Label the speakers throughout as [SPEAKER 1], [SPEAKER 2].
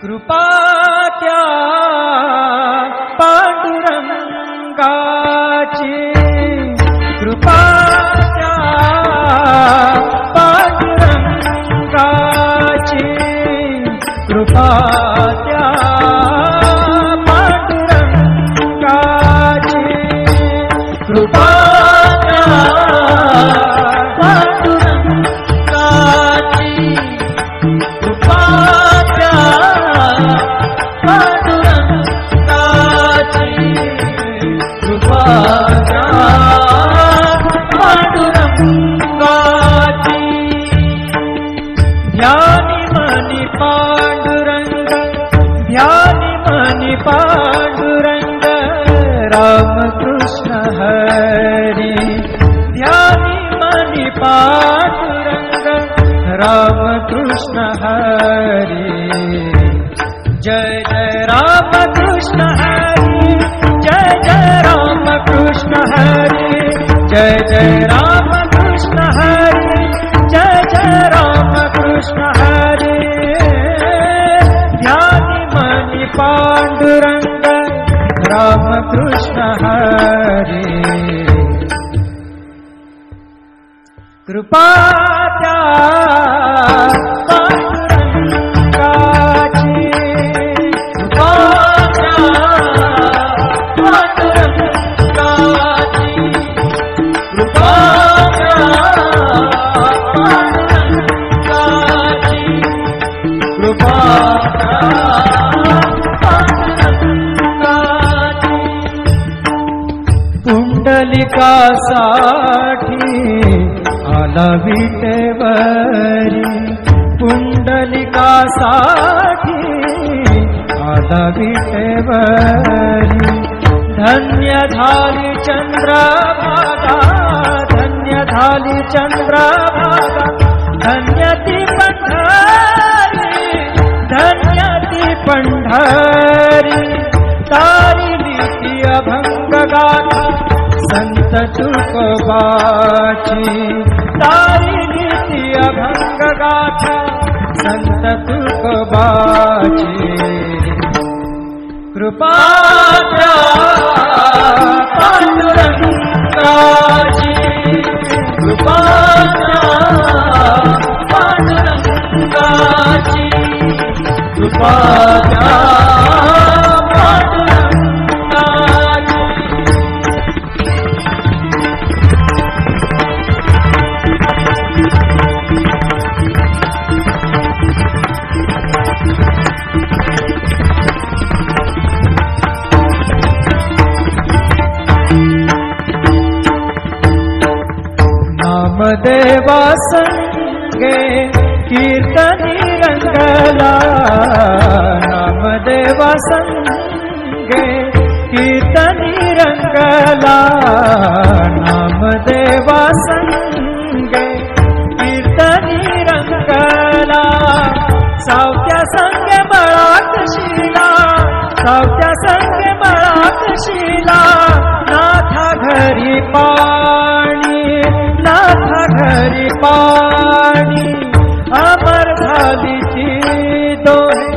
[SPEAKER 1] कृपा त्या पांडुरंगाची, कृपा त्या पांडुरंगाची, कृपा त्या पांडुरंगाची, कृपा त्या पांडुरंगाची, कृपा त्या पांडुरंगाची, कृपा त्या पांडुरंगाची. ध्यानी मनी पांडुरंग, ध्यानी मनी पांडुरंग, रामकृष्ण हरी. ध्यानी मनी पांडुरंग, रामकृष्ण हरी. जय जय रामकृष्ण हरी, जय जय रामकृष्ण हरी, जय जय रामकृष्ण हरी, जय जय रामकृष्ण हरी. ध्यानी मनी पांडुरंग, रामकृष्ण हरी. कृपा त्या पांडुरंगाची, कृपा त्या पांडुरंगाची, कृपा त्या पांडुरंगाची, कृपा त्या पांडुरंगाची. पुंडलिकासाठी आला विटेवरी, पुंडलिकासाठी आला विटेवरी. धन्य झाली चंद्रभागा, धन्य झाली चंद्रभागा, धन्य ती पंढरी, धन्य ती पंढरी. तारिली ती अभंग गाथा संत तुकोबाची, तारिली ती अभंग गाथा संत तुकोबाची. कृपा त्या पांडुरंगाची, कृपा त्या पांडुरंगाची, कृपा त्या पांडुरंगाची. नामदेवा संगे कीर्तनी रंगला, नामदेवा संगे कीर्तनी रंगला, नामदेवा संगे कीर्तनी रंगला. सावत्या संगे बळाक शिला, सावत्या संगे बळाक शिला. नाथा घरी पाणी, नाथा घरी पाणी. अमर झाली ती दोहे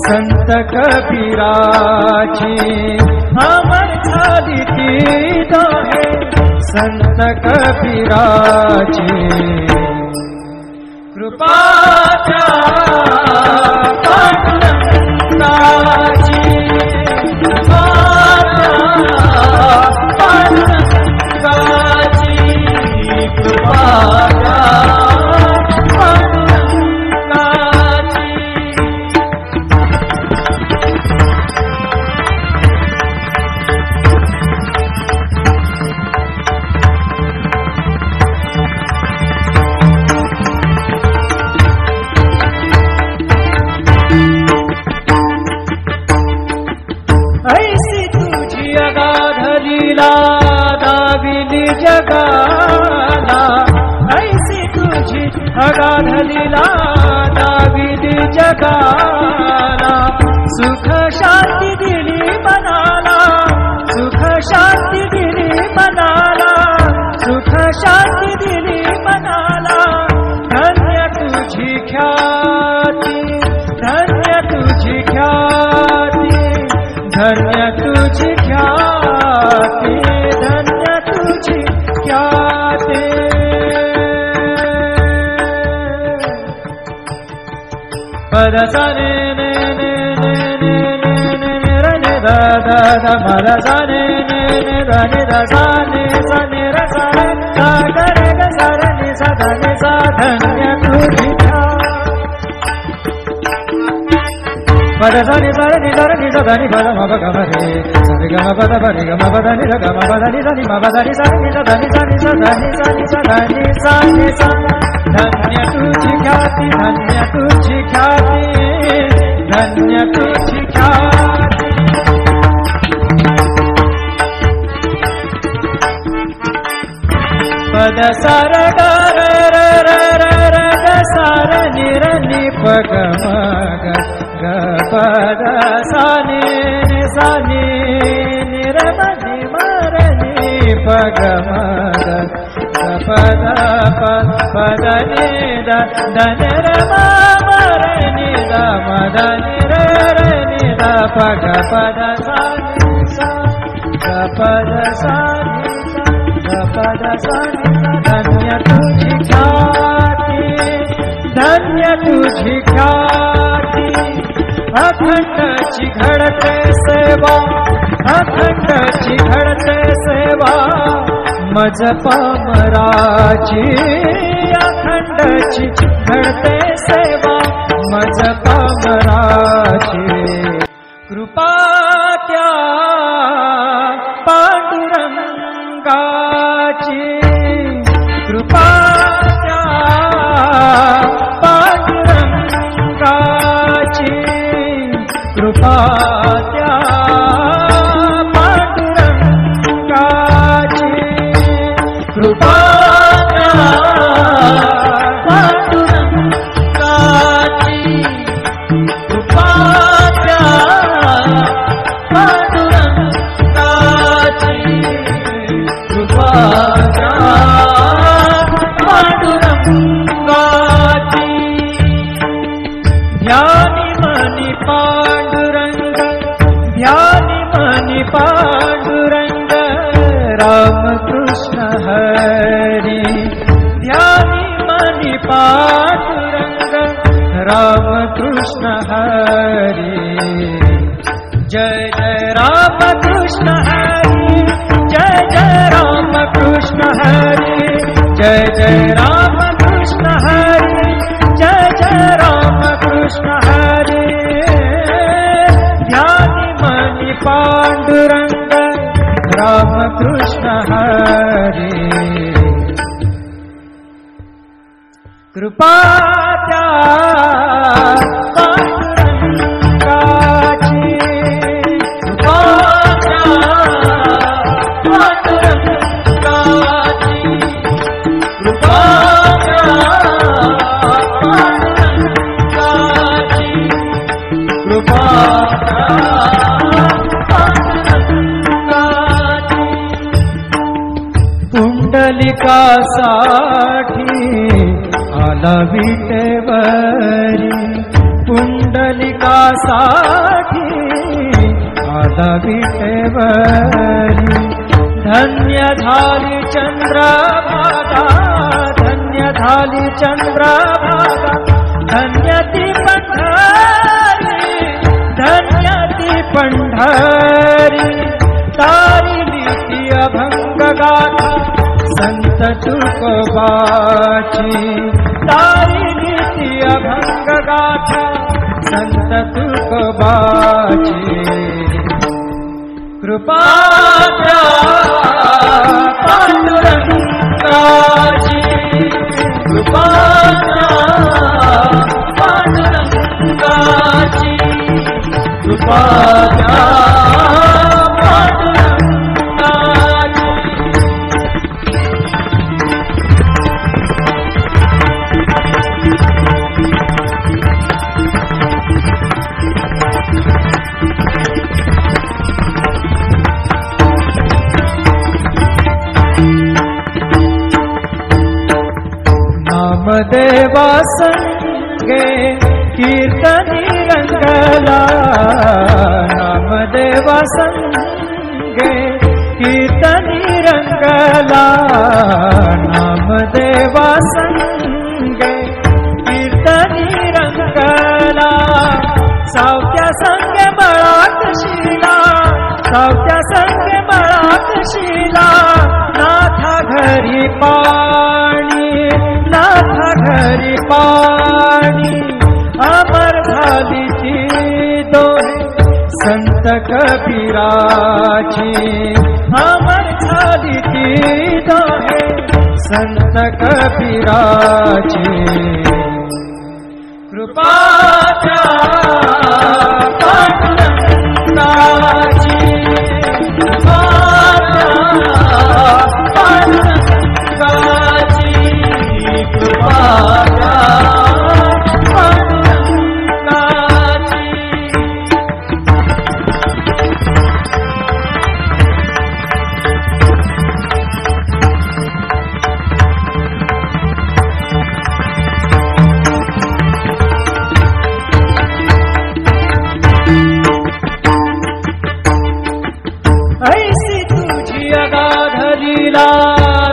[SPEAKER 1] संत कबीराची, अमर झाली ती दोहे संत कबीराची. कृपा त्या पांडुरंगाची, कृपा त्या पांडुरंगाची, कृपा त्या पांडुरंगाची. ऐसी तुझी अगाध लीला दाविली जगाला, ऐसी तुझी अगाध लीला दाविली जगाला. सुख शांती दिली मनाला, सुख शांती दिली मनाला, सुख शांती दिली मनाला. धन्य तुझी ख्याती, धन्य तुझी ख्याती. धन्य तुझी ख्याती, धन्य तुझी ख्याती। पद सा ने ने ने ने ने ने ने रे ने दा दा दा पद सा ने ने ने दा ने दा सा ने सा ने रे सा रे सा ग रे ग सा रे नि सा धा नि सा धन्य तुझी पद सा नि सा रे नि सा रे नि सा धा नि पद म प ग म रे सा रे ग म प द प रे ग म प द नि सा ग म प द नि सा नि म प द नि सा रे नि सा धा नि सा नि सा धा नि सा नि सा धा नि सा नि सा। धन्य तुझी ख्याति, धन्य तुझी ख्याति, धन्य तुझी ख्याति। पद सा रे ग रे रे रे रे रे ग सा रे नि रे नि प ग म ग ग पद सा नि नि सा नि नि रे म नि म रे नि प ग म ग प द प द नि द द नि रे म म रे नि द म द नि रे रे नि द प ग प द सा नि सा ग प द सा नि सा ग प द सा नि सा। धन्य तुझी ख्याति, धन्य तुझी ख्याति। अखंड चिघड़ते सेवा, अखंड चिघड़ते सेवा मज पामराची। अखंड चिघड़ते सेवा मज पामराची। कृपा त्या पांडुरंगाची, कृपा त्या पांडुरंगाची, कृपा त्या पांडुरंगाची, कृपा त्या पांडुरंगाची, कृपा त्या पांडुरंगाची, कृपा त्या पांडुरंगाची। ध्यानी मनी पांडुरंग, ध्यानी मनी पांडुरंग, राम कृष्ण हरी। ध्यानी मनी पांडुरंग, राम कृष्ण हरी। जय जय राम कृष्ण हरी, जय जय राम कृष्ण हरी, जय जय राम कृष्ण हरी, जय जय राम कृष्ण हरी। ध्यानी मनी पांडुरंग, राम कृष्ण हरी। कृपा त्या पांडुरंगाची, कृपा त्या पांडुरंगाची, कृपा त्या पांडुरंगाची, कृपा त्या पांडुरंगाची। पुंडलिकासाठी आला विटेवरी, पुंडलिकासाठी आला विटेवरी। धन्य झाली चंद्रभागा, धन्य झाली चंद्रभागा, धन्य ती पंढरी, धन्य ती पंढरी। तारिली ती अभंग गाथा संत तुकोबाची, तारिली ती अभंग गाथा संत तुकोबाची। कृपा त्या पांडुरंगाची, कृपा त्या पांडुरंगाची, कृपा त्या पांडुरंगाची। नामदेवा संगे कीर्तनी रंगला, नामदेवा संगे कीर्तनी रंगला नामदेवा संगे कीर्तनी रंगला सावत्या संगे मळात शिला सावत्या संगे मळात शिला नाथा घरी पाणी नाथा घरी पाणी अमर झाली ती दोहे संत कबीराची अमर झाली ती दोहे संत कबीराची कृपा द्या पांडुरंगाची कृपा पांडुरंगाची कृपा ऐसी तुझी अगाधलीला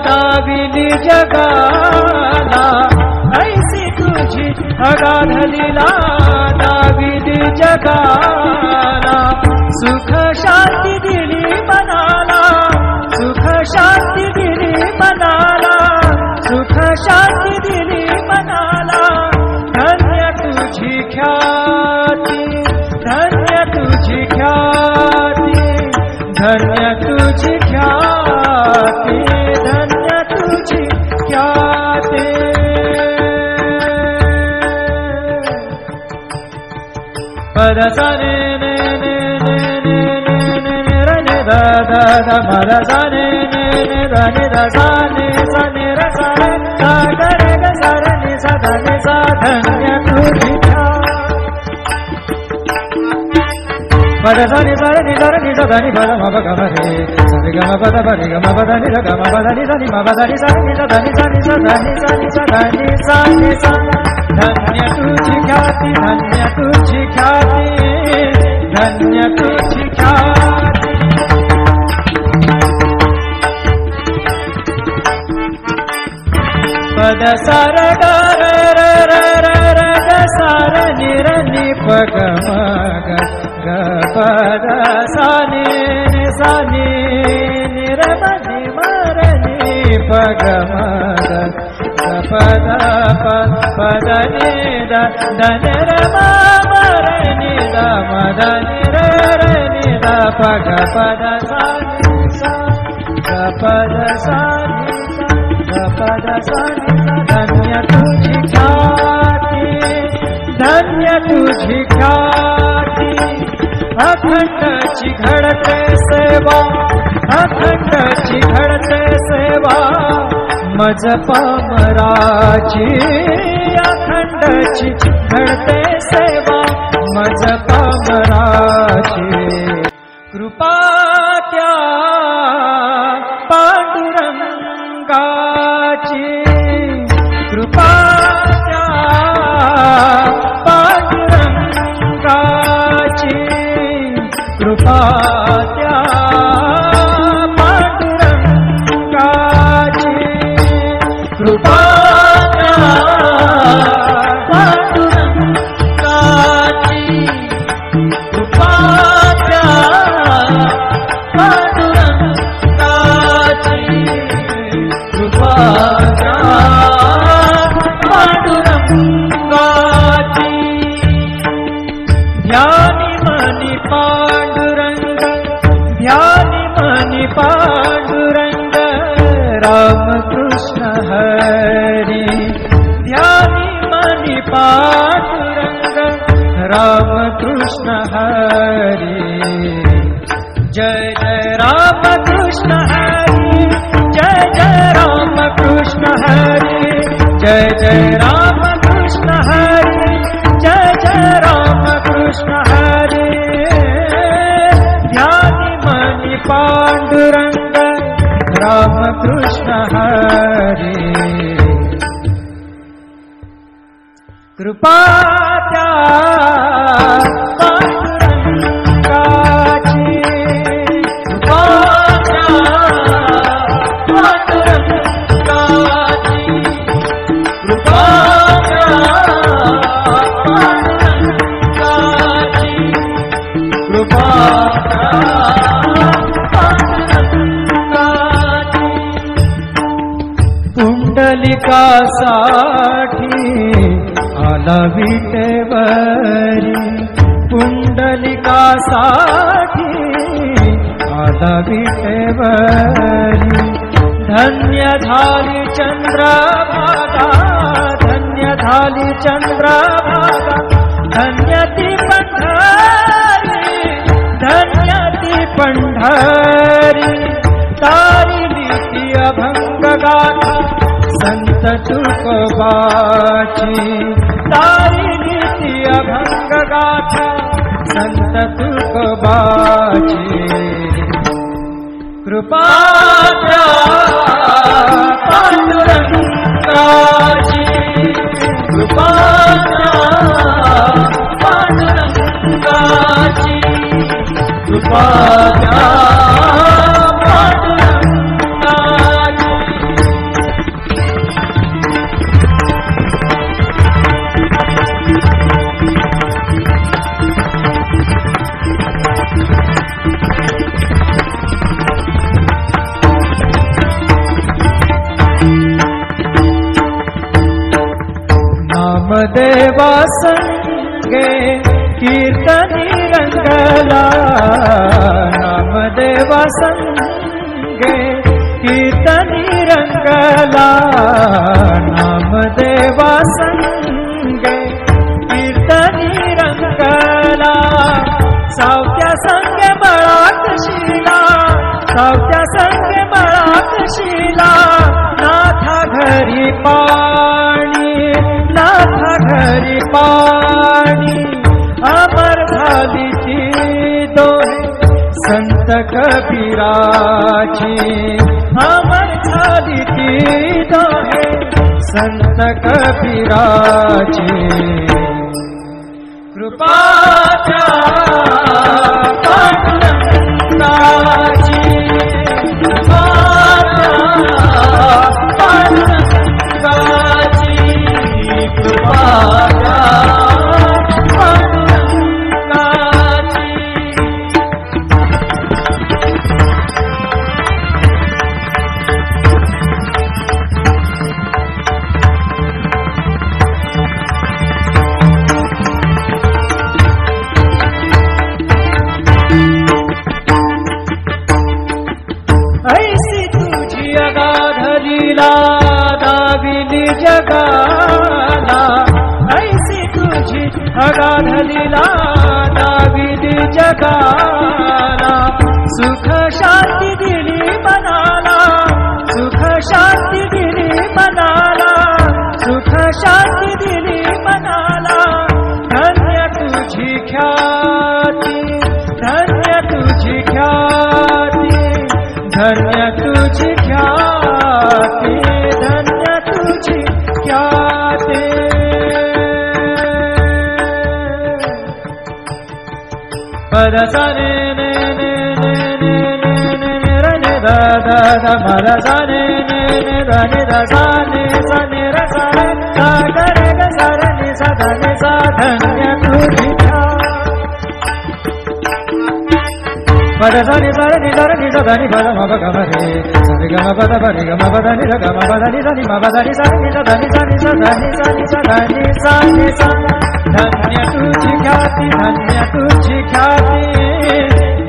[SPEAKER 1] दाविली जगाला ऐसी तुझी अगाधलीला दाविली जगाला सुख शांती दिली मनाला सुख शांती दिली मनाला सुख शांती दिली मनाला धन्य तुझी ख्याती धन्य तुझी ख्याती धन्य तुझी ख्याती धन्य तुझी ख्याती पद सा ने ने ने ने ने ने ने रे ने दा दा दा पद सा ने ने ने दा ने दा सा ने र सा रे सा ग रे ग सा रे नि सा ध नि सा धन्य तुझी पद सा नि सा रे नि सा रे नि सा ध नि पद म प ग म रे सा रे ग म पद प रे ग म पद नि र ग म पद नि सा नि म पद नि सा नि सा ध नि सा नि सा ध नि सा नि सा ध नि सा नि सा धन्य तुझी ख्याती धन्य तुझी ख्याती धन्य तुझी ख्याती पद सा र ग र र र र र ग सा र नि र नि प ग म ग ग प द सा नि सा नि नि र म नि म र नि प ग म ग ग प द प द नि द द नि र म म र नि द म द नि र र नि द प ग प द सा नि सा ग प द सा नि सा ग प द सा नि सा धन्य तुझी ख्याती धन्य तुझी ख्याती अखंडची घडते सेवा अखंडची घडते सेवा मज पामराची अखंडची घडते सेवा मज पामराची कृपा त्या पांडुरंगाची कृपा त्या पांडुरंगाची कृपा त्या पांडुरंगाची कृपा त्या पांडुरंगाची कृपा त्या पांडुरंगाची कृपा त्या पांडुरंगाची ध्यानी मनी पांडुरंग ध्यानी मनी पांडुरंग रामकृष्ण हरी ध्यानी मनी पांडुरंग रामकृष्ण हरी जय जय रामकृष्ण हरी जय जय रामकृष्ण हरी जय जय रामकृष्ण हरी जय जय रामकृष्ण हरी ध्यानी मनी पांडुरंग रामकृष्ण हरी कृपा त्या पांडुरंगाची पुंडलिकासाठी आला विटेवरी, पुंडलिकासाठी आला विटेवरी. धन्य झाली चंद्रभागा, धन्य झाली चंद्रभागा, धन्य ती पंढरी, धन्य ती पंढरी. तारिली ती अभंग गाथा संत तुकोबाची, तारिली ती अभंग गाथा संत तुकोबाची. कृपा द्या पांडुरंगाची, कृपा द्या पांडुरंगाची, कृपा द्या पांडुरंगाची. नामदेवा संगे कीर्तनी रंगला, नामदेवा संगे कीर्तनी रंगला, नामदेवा संगे कीर्तनी रंगला. सावत्या संगे मळात शिला, सावत्या संगे मळात शिला. नाथा घरी पाणी, नाथा घरी पाणी. अमर झाली ती दोहे संत कबीराची, अमर झाली ती दोहे संत कबीराची. कृपा द्या पांडुरंगाची, कृपा द्या पांडुरंगाची, कृपा द्या पांडुरंगाची. ऐसी तुझी अगाध लीला दाविली जगाला, ऐसी तुझी अगाध लीला दाविली जगाला. सुख शांती दिली मनाला, सुख शांती दिली मनाला, सुख शांती दिली मनाला. धन्य तुझी ख्याती, धन्य तुझी ख्याती, धन्य तुझी ख्याती, धन्य तुझी ख्याती. पद सा ने ने ने ने ने ने ने रे ने दा दा दा पद सा ने ने ने दा ने दा सा ने सा ने रे सा रे सा गा रे गा सा रे ने सा धा ने सा. धन्य तुझी पद सा नि सा रे नि सा रे नि सा धा नि पद म प ग म रे सा रे ग म प द प रे ग म प द नि रे ग म प द नि सा नि म प द नि सा नि सा धा नि सा नि सा धा नि सा नि सा धा नि सा नि सा. धन्य तुझी ख्याती, धन्य तुझी ख्याती,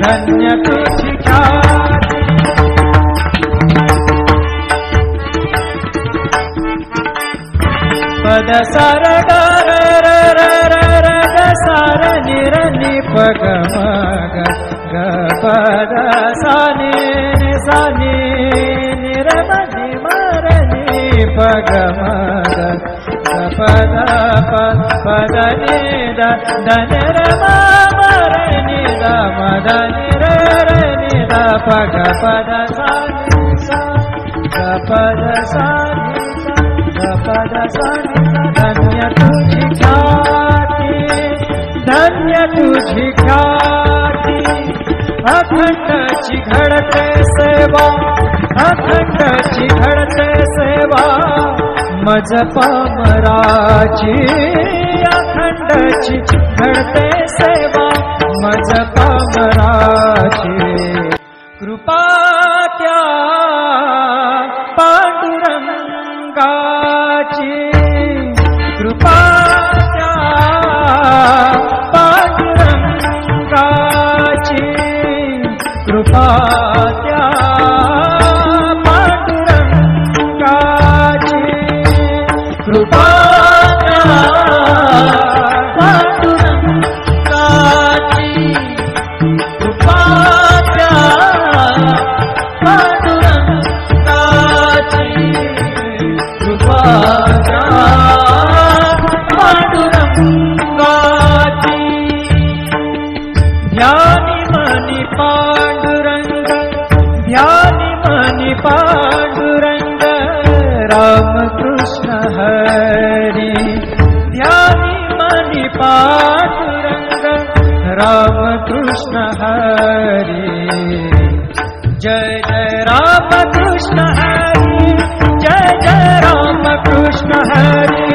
[SPEAKER 1] धन्य तुझी ख्याती. पद सा र ग र र र र र ग सा र नि र नि प ग म ग ग प द सा नि नि सा नि नि र म नि म र नि प ग म ग ग प द प प द नि द द नि र म म र नि द म द नि र र नि द प ग प द सा नि सा ग प द सा नि सा ग प द सा नि सा. धन्य तुझी ख्याती, धन्य तुझी ख्याती. अखंडची घडते सेवा, अखंडची घडते सेवा. मज पामराची अखंडची घडते सेवा. मज पामराची. कृपा त्या पांडुरंगा कृपा त्या पांडुरंगाची, कृपा त्या पांडुरंगाची, कृपा त्या पांडुरंगाची, कृपा त्या पांडुरंगाची. ध्यानी मनी पांडुरंग, ध्यानी मनी पांडुरंग, रामकृष्ण हरी. ध्यानी मनी पांडुरंग, रामकृष्ण हरी. जय जय रामकृष्ण हरी, जय जय रामकृष्ण हरी,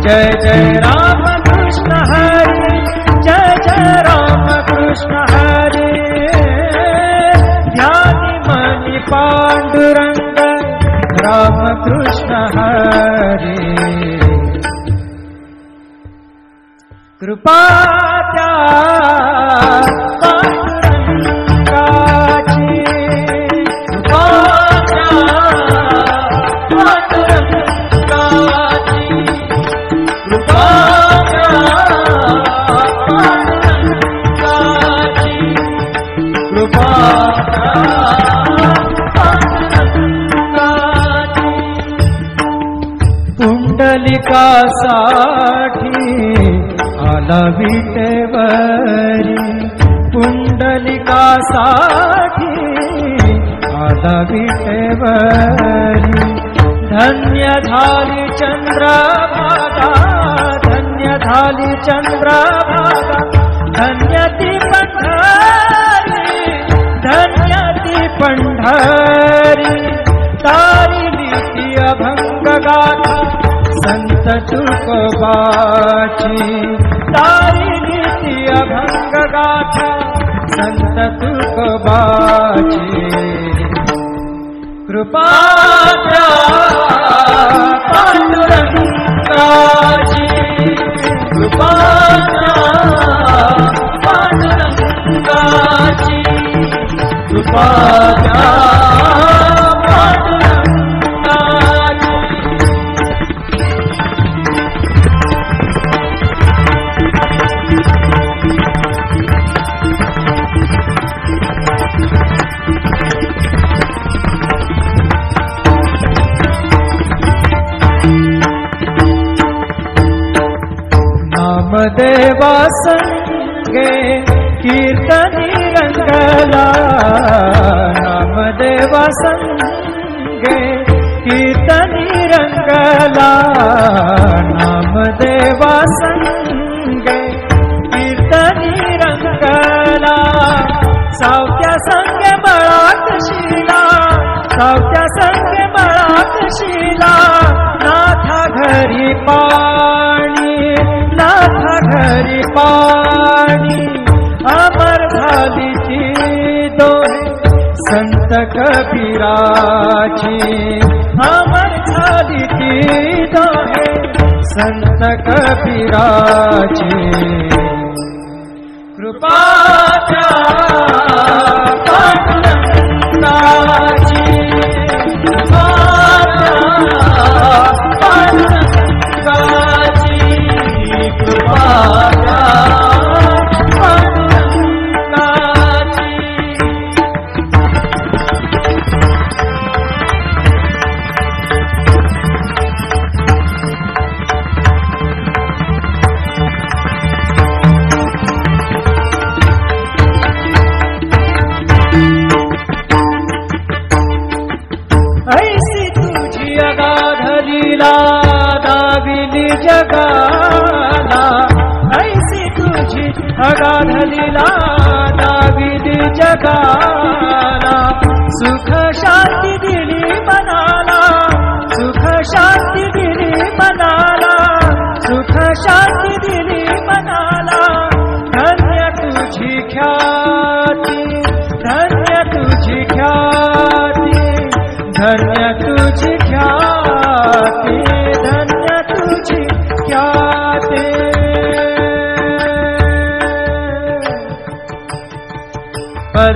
[SPEAKER 1] जय जय रामकृष्ण हरी, जय जय रामकृष्ण हरी. ध्यानी मनी पांडुरंग, रामकृष्ण हरी. कृपा त्या पांडुरंगाची, कृपा त्या पांडुरंगाची, कृपा त्या पांडुरंगाची, कृपा त्या पांडुरंगाची. पुंडलिकासाठी आला विटेवरी, पुंडलिकासाठी आला विटेवरी. धन्य झाली चंद्रभागा, धन्य झाली चंद्रभागा, धन्य ती पंढरी, धन्य ती पंढरी. तारिली ती अभंग गाथा संत तुकोबाची, तारिली ती अभंग गाथा संत तुकोबाची. कृपा त्या पांडुरंगाची, कृपा त्या पांडुरंगाची, कृपा त्या पांडुरंगाची. नामदेवा संगे कीर्तनी रंगला, नामदेवा संगे कीर्तनी रंगला, नामदेवा संगे कीर्तनी रंगला. सावत्या संगे मळात शिला, सावत्या संगे मळात शिला. नाथा घरी पाणी, नाथा घरी पाणी. अमर झाली ती दोहे संत कबीराची, अमर झाली ती दोहे संत कबीराची. कृपा त्या पांडुरंगाची, कृपा त्या पांडुरंगाची, कृपा त्या पांडुरंगाची. ऐसी तुझी अगाध लीला दाविली जगाला, ऐसी तुझी अगाध लीला दाविली जगाला. सुख शांती दिली मनाला, सुख शांती दिली मनाला, सुख शांती दिली मनाला. धन्य तुझी ख्याती, धन्य तुझी ख्याती, धन्य तुझी ख्याती, धन्य तुझी ख्याती.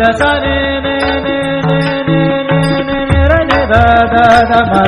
[SPEAKER 1] da sa ni ni ni ni ni ni ni ni ni da da da ma